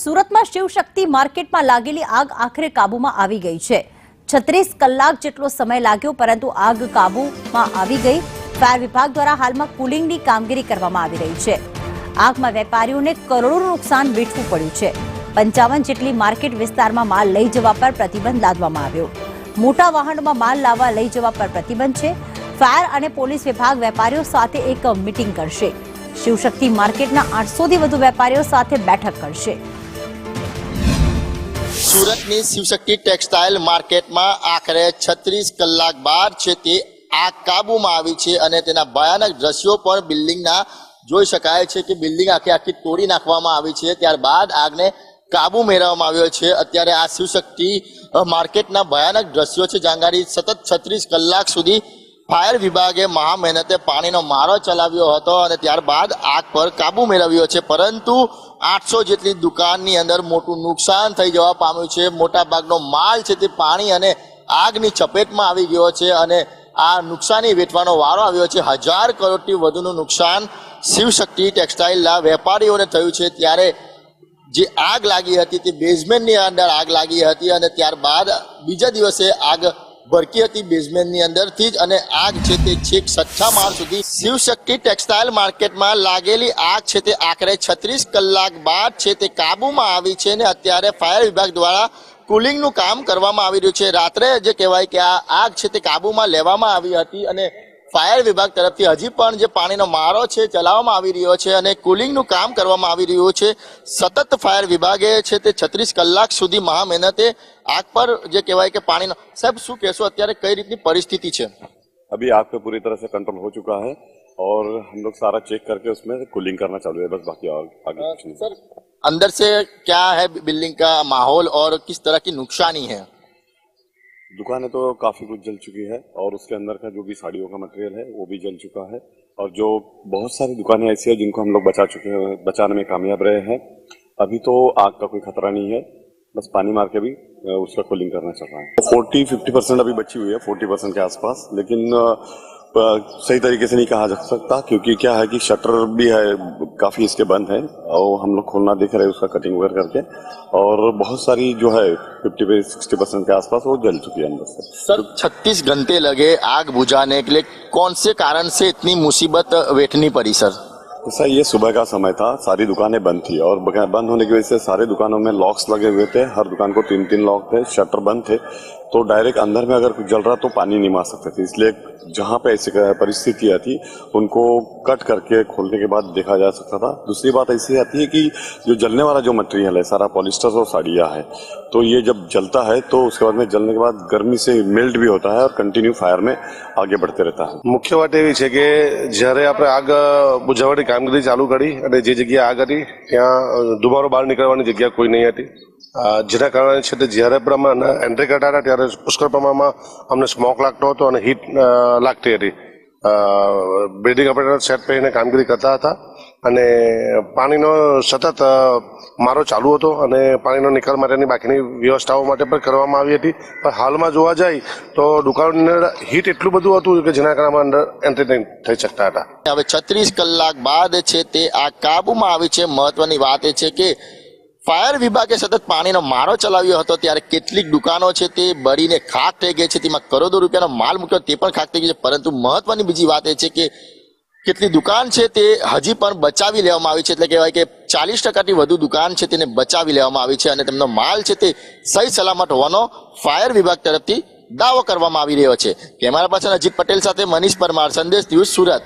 સુરતમાં શિવશક્તિ માર્કેટમાં લાગેલી આગ આખરે કાબૂમાં આવી ગઈ છે। 36 કલાક જેટલો સમય લાગ્યો, પરંતુ આગ કાબૂમાં આવી ગઈ। ફાયર વિભાગ દ્વારા હાલમાં કુલિંગની કામગીરી કરવામાં આવી રહી છે। આગમાં વેપારીઓને કરોડોનું નુકસાન વેઠવું પડ્યું છે। 55 જેટલી માર્કેટ વિસ્તારમાં માલ લઈ જવા પર પ્રતિબંધ લાદવામાં આવ્યો। મોટા વાહનોમાં માલ લાવવા લઈ જવા પર પ્રતિબંધ છે। ફાયર અને પોલીસ વિભાગ વેપારીઓ સાથે એક મીટિંગ કરશે। શિવશક્તિ માર્કેટના 800 થી વધુ વેપારીઓ સાથે બેઠક કરશે। સુરતની શિવશક્તિ ટેક્સટાઇલ માર્કેટમાં આખરે 36 કલાક બાદ છે તે આગ કાબૂમાં આવી છે અને તેના ભયાનક દ્રશ્યો પણ બિલ્ડિંગના જોઈ શકાય છે કે બિલ્ડિંગ આખી તોડી નાખવામાં આવી છે। ત્યારબાદ આગને કાબુ મેળવવામાં આવ્યો છે। અત્યારે આ શિવશક્તિ માર્કેટના ભયાનક દ્રશ્યો છે, જ્યાં સતત 36 કલાક સુધી ફાયર વિભાગે મહા મહેનતે પાણીનો મારો ચલાવ્યો હતો અને ત્યારબાદ આગ પર કાબુ મેળવ્યો છે, પરંતુ 800 જેટલી દુકાનની અંદર મોટું નુકસાન થઈ જવા પામ્યું છે। મોટાભાગનો માલ છે તે પાણી અને આગની ચપેટમાં આવી ગયો છે અને આ નુકસાની વેઠવાનો વારો આવ્યો છે। 1000 કરોડથી વધુનું નુકસાન શિવશક્તિ ટેક્સટાઇલના વેપારીઓને થયું છે। ત્યારે જે આગ લાગી હતી તે બેઝમેન્ટની અંદર આગ લાગી હતી અને ત્યારબાદ બીજા દિવસે આગ ભડકી હતી બેઝમેન્ટની અંદરથી જ અને આગ છે તે છેક 6થા માળ સુધી શિવશક્તિ ટેક્સટાઇલ માર્કેટમાં લાગેલી આગ છે તે આખરે 36 કલાક બાદ છે તે કાબૂમાં આવી છે અને અત્યારે ફાયર વિભાગ દ્વારા કુલિંગનું કામ કરવામાં આવી રહ્યું છે। રાત્રે જે કહેવાય કે આ આગ છે તે કાબૂમાં લેવામાં આવી હતી અને ફાયર વિભાગ તરફથી હજી પણ જે પાણીનો મારો છે ચલાવવામાં આવી રહ્યો છે અને કુલિંગનું કામ કરવામાં આવી રહ્યું છે। સતત ફાયર વિભાગે છે તે 36 કલાક સુધી મહા મહેનતે आग पर जो कहवाय के पानी सब शू कहशो अत्यारे कई रीतनी परिस्थिति है? अभी आग पे पूरी तरह से कंट्रोल हो चुका है और हम लोग सारा चेक करके उसमें कूलिंग करना चालू है, बस बाकी आगे कुछ नहीं। सर, अंदर से क्या है बिल्डिंग का माहौल और किस तरह की नुकसानी है? दुकानें तो काफी कुछ जल चुकी है और उसके अंदर का जो भी साड़ियों का मटेरियल है वो भी जल चुका है और जो बहुत सारी दुकानें ऐसी है जिनको हम लोग बचा चुके हैं, बचाने में कामयाब रहे हैं। अभी तो आग का कोई खतरा नहीं है, बस पानी मार के भी उसका कूलिंग करना चल रहा है। 40-50% अभी बची हुई है, 40% के आसपास, लेकिन सही तरीके से नहीं कहा जा सकता क्योंकि क्या है कि शटर भी है काफी इसके बंद है और हम लोग खोलना देख रहे हैं उसका कटिंग वगैरह करके, और बहुत सारी जो है 50-60% के आसपास वो जल चुकी है अंदर से। सर, 36 घंटे लगे आग बुझाने के लिए, कौन से कारण से इतनी मुसीबत वेठनी पड़ी सर? सर, ये सुबह का समय था, सारी दुकानें बंद थी और बंद होने की वजह से सारे दुकानों में लॉक्स लगे हुए थे। हर दुकान को 3-3 लॉक थे, शटर बंद थे, तो डायरेक्ट अंदर में अगर कुछ जल रहा तो पानी नहीं मार सकते थे। इसलिए जहाँ पे ऐसी परिस्थिति आती उनको कट करके खोलने के बाद देखा जा सकता था। दूसरी बात ऐसी आती है कि जो जलने वाला जो मटेरियल है सारा पॉलिस्टर और साड़ियाँ है, तो ये जब जलता है तो उसके बाद में जलने के बाद गर्मी से मेल्ट भी होता है और कंटिन्यू फायर में आगे बढ़ते रहता है। मुख्य बात एवी छे के જ્યારે આપણે આગ બુઝાવવાની કામગીરી ચાલુ કરી અને જે જગ્યાએ આગ હતી ત્યાં ધુમાડો બહાર નીકળવાની જગ્યા કોઈ નહીં હતી, જેના કારણે છે તે જ્યારે પણ અમે એન્ટ્રી કરતા હતા ત્યારે પુષ્કળ પ્રમાણમાં અમને સ્મોક લાગતો હતો અને હીટ લાગતી હતી। બિલ્ડિંગ ઓપરેટર સેટ પહેરીને કામગીરી કરતા હતા અને પાણીનો સતત મારો ચાલુ હતો અને પાણીનો નિકાલ માટેની બાકીની વ્યવસ્થાઓ માટે પણ કરવામાં આવી હતી, પણ હાલમાં જોવા જાય તો દુકાનની અંદર હીટ એટલું બધું હતું કે જેના કારણે અંદર એન્ટ્રી નહીં થઈ શકતા હતા। હવે 36 કલાક બાદ છે તે આ કાબૂમાં આવી છે। મહત્વની વાત એ છે કે ફાયર વિભાગે સતત પાણીનો મારો ચલાવ્યો હતો ત્યારે કેટલીક દુકાનો છે તે બળીને ખાક થઈ ગઈ છે, તેમાં કરોડો રૂપિયાનો માલ મૂક્યો તે પણ ખાક થઈ ગઈ છે। પરંતુ મહત્વની બીજી વાત એ છે કે કેટલી દુકાન છે તે હજી પણ બચાવી લેવામાં આવી છે, એટલે કહેવાય કે 40% વધુ દુકાન છે તેને બચાવી લેવામાં આવી છે અને તેમનો માલ છે તે સહી સલામત હોવાનો ફાયર વિભાગ તરફથી દાવો કરવામાં આવી રહ્યો છે। કેમેરા પર્સન અજીત પટેલ સાથે મનીષ પરમાર, સંદેશ ન્યૂઝ, સુરત।